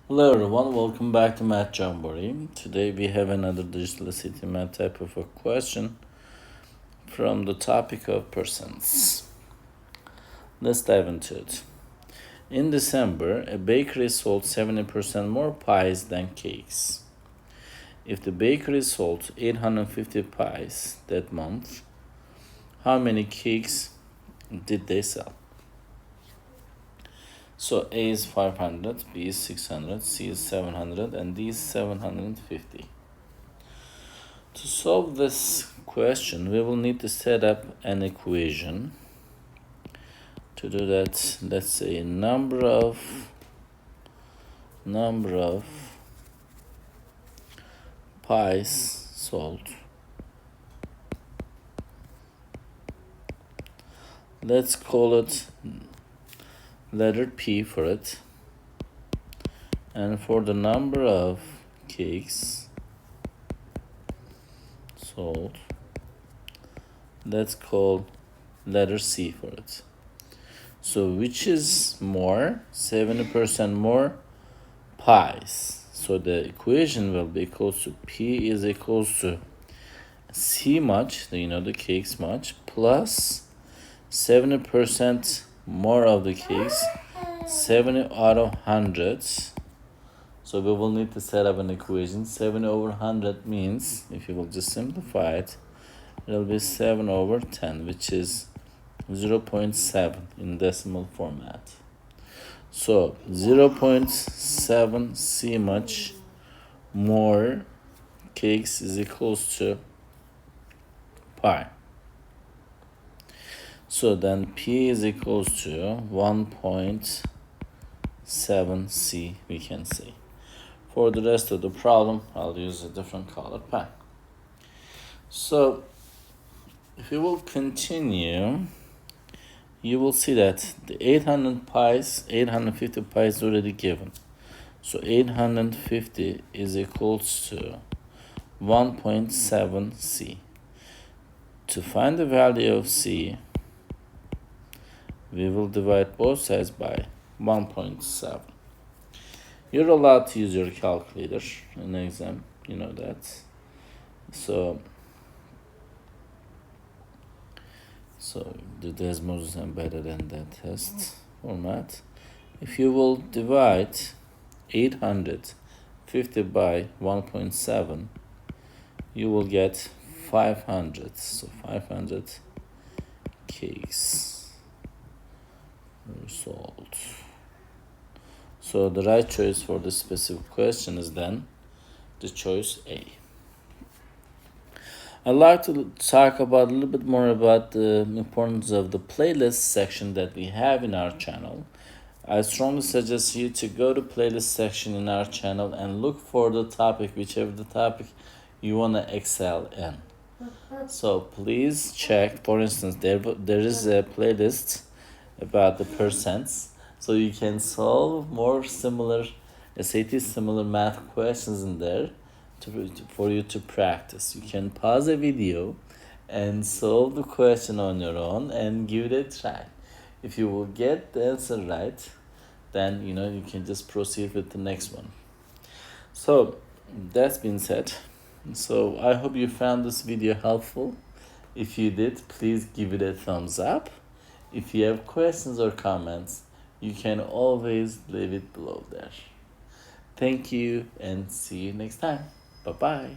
Hello everyone, welcome back to Math Jamboree. Today we have another digital city math type of a question from the topic of percents. Let's dive into it. In December, a bakery sold 70% more pies than cakes. If the bakery sold 850 pies that month, how many cakes did they sell? So A is 500, B is 600, C is 700, and D is 750. To solve this question, we will need to set up an equation. To do that, let's say number of pies sold. Let's call it letter P for it. And for the number of cakes sold, let's call letter C for it. So which is more? 70% more pies. So the equation will be equals to P is equals to C much, the cakes much, plus 70% more of the cakes, 70 out of 100. So we will need to set up an equation. 7 over 100 means, if you will just simplify it, it will be 7 over 10, which is 0.7 in decimal format. So 0.7 C much more cakes is equals to pi. So then P is equals to 1.7 C, we can say. For the rest of the problem, I'll use a different color pen. So if you will continue, you will see that the 850 pies already given. So 850 is equals to 1.7 C. To find the value of C, we will divide both sides by 1.7. You're allowed to use your calculator in the exam, you know that. So the Desmos is embedded in that test format. If you will divide 850 by 1.7, you will get 500. So 500 cakes were sold. So the right choice for this specific question is then the choice A. I'd like to talk about a little bit more about the importance of the playlist section that we have in our channel. I strongly suggest you to go to playlist section in our channel and look for the topic, whichever the topic you want to excel in. So please check. For instance, there is a playlist about the percents, so you can solve more similar SAT similar math questions in there for you to practice. You can pause a video and solve the question on your own and give it a try. If you will get the answer right, then you can just proceed with the next one. So that's been said. So I hope you found this video helpful. If you did, please give it a thumbs up. If you have questions or comments, you can always leave it below there. Thank you and see you next time. Bye-bye.